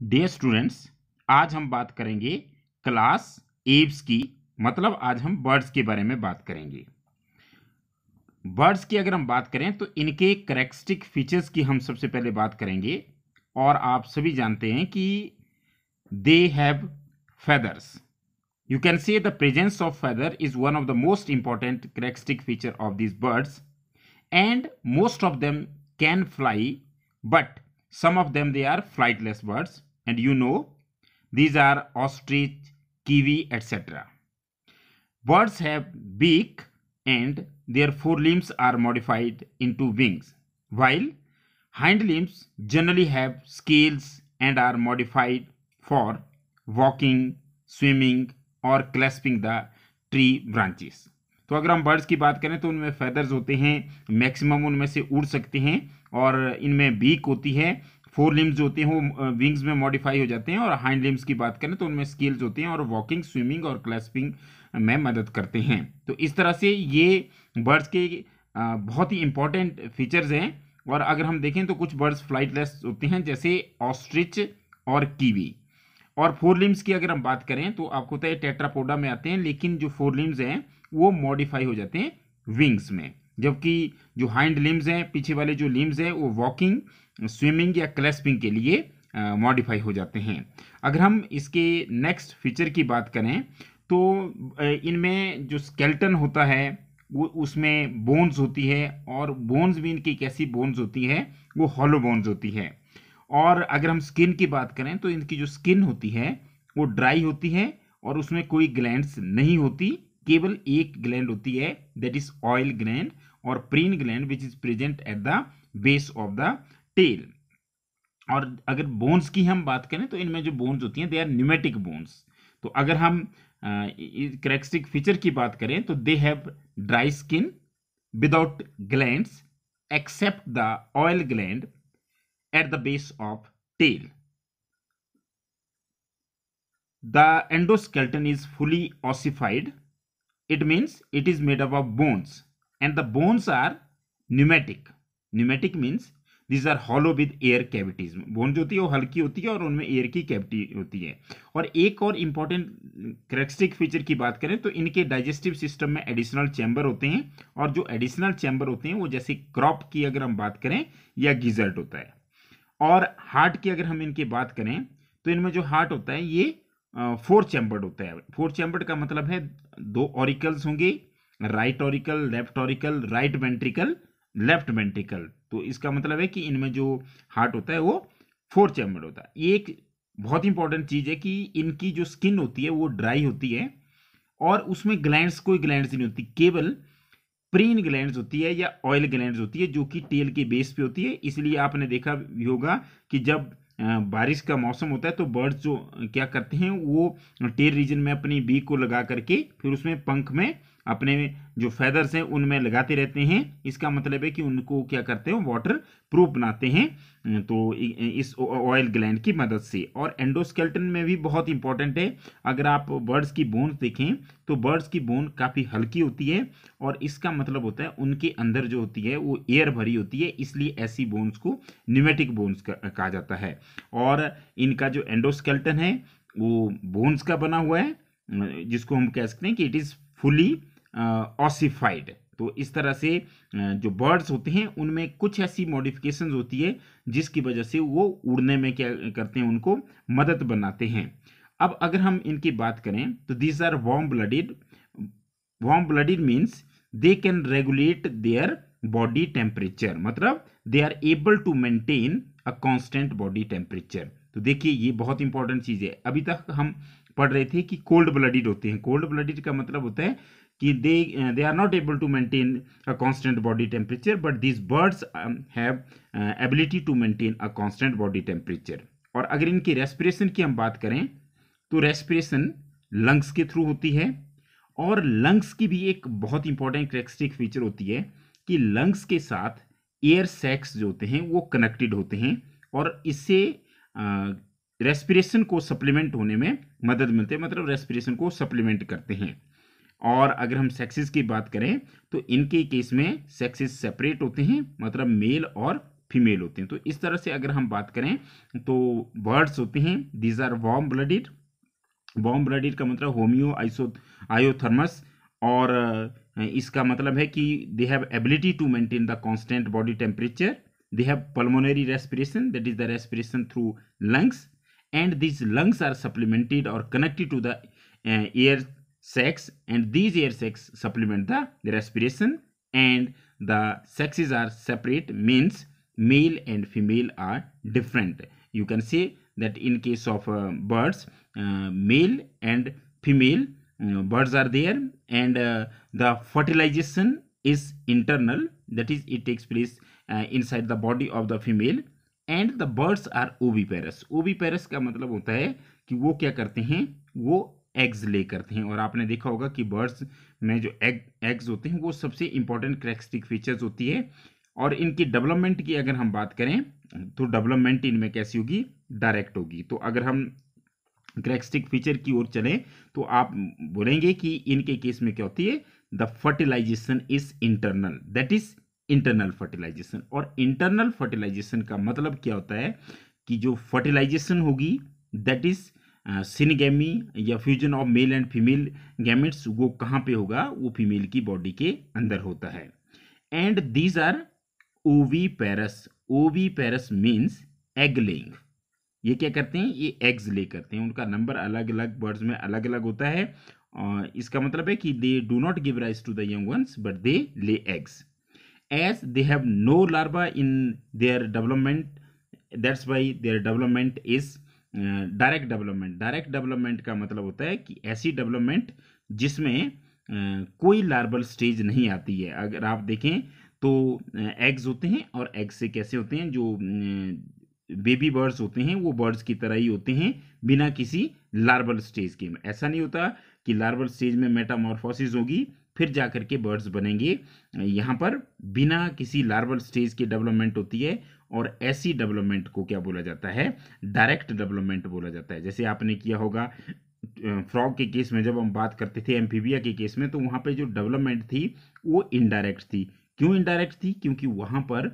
Dear students, आज हम बात करेंगे क्लास एव्स की। मतलब आज हम बर्ड्स के बारे में बात करेंगे। बर्ड्स की अगर हम बात करें तो इनके कैरेक्टरिस्टिक फीचर्स की हम सबसे पहले बात करेंगे। और आप सभी जानते हैं कि they have feathers. You can say the presence of feather is one of the most important characteristic feature of these birds, and most of them can fly, but some of them they are flightless birds, and these are ostrich, kiwi, etc. Birds have beak and their forelimbs are modified into wings, while hind limbs generally have scales and are modified for walking, swimming और clasping the tree branches. तो अगर हम birds की बात करें तो उनमें feathers होते हैं, मैक्सिमम उनमें से उड़ सकते हैं, और इनमें बीक होती है। फोर लिम्स जो होते हैं वो विंग्स में मॉडिफाई हो जाते हैं, और हाइंड लिम्स की बात करें तो उनमें स्केल्स होते हैं और वॉकिंग, स्विमिंग और क्लैस्पिंग में मदद करते हैं। तो इस तरह से ये बर्ड्स के बहुत ही इंपॉर्टेंट फीचर्स हैं। और अगर हम देखें तो कुछ बर्ड्स फ्लाइटलेस होते हैं, जैसे ऑस्ट्रिच और कीवी। और फोर लिम्स की अगर हम बात करें तो आपको पता है टेट्रापोडा में आते हैं, लेकिन जो फोर लिम्स हैं वो मॉडिफाई हो जाते हैं विंग्स में, जबकि जो हाइंड लिम्स हैं, पीछे वाले जो लिम्स हैं, वो वॉकिंग, स्विमिंग या क्लैस्पिंग के लिए मॉडिफाई हो जाते हैं। अगर हम इसके नेक्स्ट फीचर की बात करें तो इनमें जो स्केल्टन होता है वो उसमें बोन्स होती है, और बोन्स भी इनकी कैसी बोन्स होती है, वो हॉलो बोन्स होती है। और अगर हम स्किन की बात करें तो इनकी जो स्किन होती है वो ड्राई होती है, और उसमें कोई ग्लैंड्स नहीं होती, केवल एक ग्लैंड होती है, दैट इज ऑयल ग्लैंड और preen gland which is present at the base of the tail. और अगर बोन्स की हम बात करें तो इनमें जो बोन्स होती हैं दे आर न्यूमेटिक बोन्स। तो अगर हम कैरेक्टरिस्टिक फीचर की बात करें तो they have dry skin without glands except the oil gland at the base of tail. The endoskeleton is fully ossified. It means it is made up of bones, and the bones are pneumatic. Pneumatic means these are hollow with air cavities. Bone जो होती है वो हल्की होती है और उनमें air की कैविटी होती है। और एक और इंपॉर्टेंट कैरेक्टरिस्टिक फीचर की बात करें तो इनके डाइजेस्टिव सिस्टम में एडिशनल चैम्बर होते हैं, और जो एडिशनल चैम्बर होते हैं वो जैसे क्रॉप की अगर हम बात करें या गिजर्ट होता है। और हार्ट की अगर हम इनकी बात करें तो इनमें जो हार्ट होता है ये फोर चैम्बर्ड होता है। फोर चैम्बर्ड का मतलब है दो ऑरिकल्स होंगे, right auricle, left auricle, right ventricle, left ventricle. तो इसका मतलब है कि इनमें जो हार्ट होता है वो फोर चैम्बर्ड होता है। ये एक बहुत इंपॉर्टेंट चीज है कि इनकी जो स्किन होती है वो ड्राई होती है, और उसमें ग्लैंड्स, कोई ग्लैंड्स नहीं होती, केवल प्रीन ग्लैंड्स होती है या ऑयल ग्लैंड्स होती है, जो कि टेल के बेस पे होती है। इसलिए आपने देखा भी होगा कि जब बारिश का मौसम होता है तो बर्ड्स जो क्या करते हैं वो टेल रीजन में अपनी बीक को लगा करके फिर उसमें पंख में अपने जो फेदर्स हैं उनमें लगाते रहते हैं। इसका मतलब है कि उनको क्या करते हैं, वाटर प्रूफ बनाते हैं, तो इस ऑयल ग्लैंड की मदद से। और एंडोस्केल्टन में भी बहुत इंपॉर्टेंट है। अगर आप बर्ड्स की बोन्स देखें तो बर्ड्स की बोन काफ़ी हल्की होती है, और इसका मतलब होता है उनके अंदर जो होती है वो एयर भरी होती है, इसलिए ऐसी बोन्स को न्यूमेटिक बोन्स कहा जाता है। और इनका जो एंडोस्केल्टन है वो बोन्स का बना हुआ है, जिसको हम कह सकते हैं कि इट इज़ फुली ऑसिफाइड। तो इस तरह से जो बर्ड्स होते हैं उनमें कुछ ऐसी मॉडिफिकेशंस होती है जिसकी वजह से वो उड़ने में क्या करते हैं, उनको मदद बनाते हैं। अब अगर हम इनकी बात करें तो these are warm blooded. Warm blooded means they can regulate their body temperature, मतलब they are able to maintain a constant body temperature. तो देखिए ये बहुत इंपॉर्टेंट चीज़ है। अभी तक हम पढ़ रहे थे कि कोल्ड ब्लडेड होते हैं। कोल्ड ब्लडेड का मतलब होता है कि they are not able to maintain a constant body temperature, but these birds have ability to maintain a constant body temperature. और अगर इनकी रेस्पिरेशन की हम बात करें तो रेस्पिरेशन लंग्स के थ्रू होती है, और लंग्स की भी एक बहुत इंपॉर्टेंट कैरेक्टरिस्टिक फीचर होती है कि लंग्स के साथ एयर सैक्स जो होते हैं वो कनेक्टेड होते हैं, और इससे रेस्पिरेशन को सप्लीमेंट होने में मदद मिलती है, मतलब रेस्पिरेशन को सप्लीमेंट करते हैं। और अगर हम सेक्सेस की बात करें तो इनके केस में सेक्सेस सेपरेट होते हैं, मतलब मेल और फीमेल होते हैं। तो इस तरह से अगर हम बात करें तो बर्ड्स होते हैं, these are warm blooded. Warm blooded का मतलब होमियो आयोथर्मस, और इसका मतलब है कि they have ability to maintain the constant body temperature, they have pulmonary respiration, that is the respiration through lungs, and these lungs are supplemented or connected to the air sacs, and these air sacs supplement the respiration, and the sexes are separate, means male and female are different. You can say that in case of birds, male and female birds are there, and the fertilization is internal, that is it takes place inside the body of the female, and the birds are oviparous. Oviparous का मतलब होता है कि वो क्या करते हैं, वो एग्स ले करते हैं। और आपने देखा होगा कि बर्ड्स में जो एग्स होते हैं वो सबसे इंपॉर्टेंट कैरेक्टरिस्टिक फीचर्स होती है। और इनकी डेवलपमेंट की अगर हम बात करें तो डेवलपमेंट इनमें कैसी होगी, डायरेक्ट होगी। तो अगर हम कैरेक्टरिस्टिक फीचर की ओर चलें तो आप बोलेंगे कि इनके केस में क्या होती है, the fertilisation is internal, that is internal fertilisation. और इंटरनल फर्टिलाइजेशन का मतलब क्या होता है कि जो फर्टिलाइजेशन होगी दैट इज सिनगेमी या fusion of male and female gametes, वो कहाँ पे होगा, वो फीमेल की बॉडी के अंदर होता है। And these are oviparous. Oviparous means egg laying. ये क्या करते हैं, ये एग्स ले करते हैं। उनका नंबर अलग अलग बर्ड्स में अलग अलग होता है। इसका मतलब है कि they do not give rise to the young ones but they lay eggs. As they have no larva in their development, that's why their development is direct development. Direct development का मतलब होता है कि ऐसी डेवलपमेंट जिसमें कोई larval stage नहीं आती है। अगर आप देखें तो एग्स होते हैं, और एग से कैसे होते हैं, जो बेबी बर्ड्स होते हैं वो बर्ड्स की तरह ही होते हैं बिना किसी लार्वल स्टेज के। ऐसा नहीं होता कि लार्वल स्टेज में मेटामॉर्फोसिस होगी फिर जाकर के बर्ड्स बनेंगे। यहाँ पर बिना किसी लार्वल स्टेज के डेवलपमेंट होती है, और ऐसी डेवलपमेंट को क्या बोला जाता है, डायरेक्ट डेवलपमेंट बोला जाता है। जैसे आपने किया होगा फ्रॉग के केस में, जब हम बात करते थे एम्फीबिया के केस में, तो वहाँ पे जो डेवलपमेंट थी वो इनडायरेक्ट थी। क्यों इनडायरेक्ट थी, क्योंकि वहाँ पर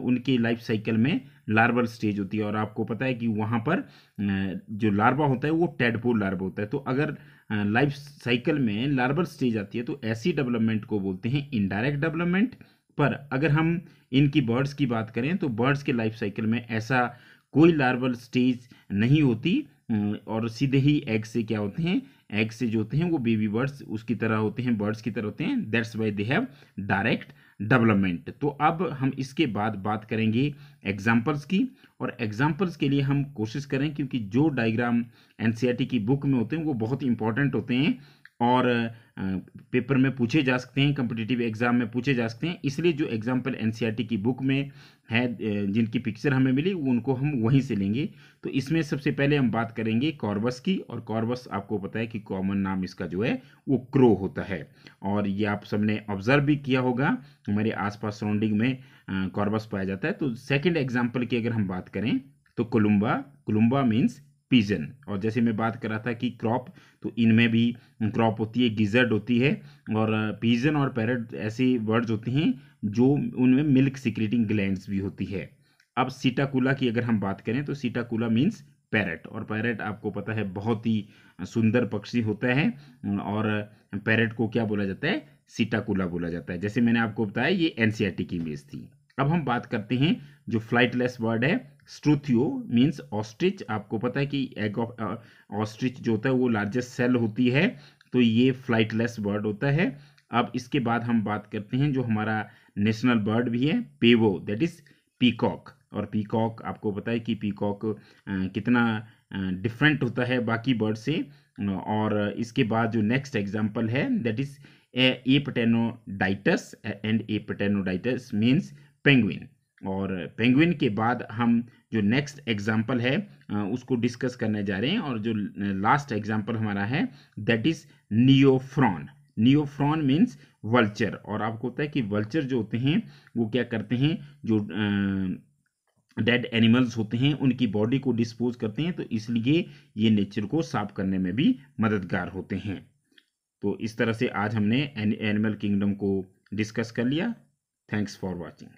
उनके लाइफ साइकिल में लार्वल स्टेज होती है, और आपको पता है कि वहाँ पर जो लार्वा होता है वो टेडपोल लार्वा होता है। तो अगर लाइफ साइकिल में लार्वल स्टेज आती है तो ऐसी डेवलपमेंट को बोलते हैं इनडायरेक्ट डेवलपमेंट। पर अगर हम इनकी बर्ड्स की बात करें तो बर्ड्स के लाइफ साइकिल में ऐसा कोई लार्वल स्टेज नहीं होती, और सीधे ही एग से क्या होते हैं, एग से जो होते हैं वो बेबी बर्ड्स उसकी तरह होते हैं, बर्ड्स की तरह होते हैं। That's why they have direct development. तो अब हम इसके बाद बात करेंगे एग्जाम्पल्स की, और एग्जाम्पल्स के लिए हम कोशिश करें, क्योंकि जो डायग्राम एनसीईआरटी की बुक में होते हैं वो बहुत इंपॉर्टेंट होते हैं और पेपर में पूछे जा सकते हैं, कम्पिटिटिव एग्जाम में पूछे जा सकते हैं। इसलिए जो एग्जाम्पल एनसीईआरटी की बुक में है, जिनकी पिक्चर हमें मिली, उनको हम वहीं से लेंगे। तो इसमें सबसे पहले हम बात करेंगे कॉर्वस की, और कॉर्वस आपको पता है कि कॉमन नाम इसका जो है वो क्रो होता है, और ये आप सबने ऑब्जर्व भी किया होगा, हमारे आसपास सराउंडिंग में कॉर्वस पाया जाता है। तो सेकंड एग्जाम्पल की अगर हम बात करें तो कोलुम्बा। कोलुम्बा मीन्स पिजन। और जैसे मैं बात कर रहा था कि क्रॉप, तो इनमें भी क्रॉप होती है, गिजर्ड होती है, और पिजन और पैरट ऐसे वर्ड्स होते हैं जो उनमें मिल्क सिक्रेटिंग ग्लैंड्स भी होती है। अब सीटाकुला की अगर हम बात करें तो सीटाकुला मीन्स पैरट, और पैरट आपको पता है बहुत ही सुंदर पक्षी होता है, और पैरट को क्या बोला जाता है, सीटाकुला बोला जाता है। जैसे मैंने आपको बताया ये एनसीईआरटी की इमेज थी। अब हम बात करते हैं जो फ्लाइटलेस बर्ड है, स्ट्रूथियो मीन्स ऑस्ट्रिच। आपको पता है कि एग ऑफ ऑस्ट्रिच जो होता है वो लार्जेस्ट सेल होती है, तो ये फ्लाइटलेस बर्ड होता है। अब इसके बाद हम बात करते हैं जो हमारा नेशनल बर्ड भी है, पेवो, दैट इज पीकॉक। और पीकॉक आपको पता है कि पीकॉक कितना डिफरेंट होता है बाकी बर्ड से। और इसके बाद जो नेक्स्ट एग्जाम्पल है that is Aptenodytes, and Aptenodytes means penguin. और पेंगुइन के बाद हम जो नेक्स्ट एग्जाम्पल है उसको डिस्कस करने जा रहे हैं, और जो लास्ट एग्जाम्पल हमारा है that is Neophron. Neophron means vulture. और आपको पता है कि वल्चर जो होते हैं वो क्या करते हैं, जो डेड एनिमल्स होते हैं उनकी बॉडी को डिस्पोज करते हैं, तो इसलिए ये नेचर को साफ करने में भी मददगार होते हैं। तो इस तरह से आज हमने एनिमल किंगडम को डिस्कस कर लिया। Thanks for watching.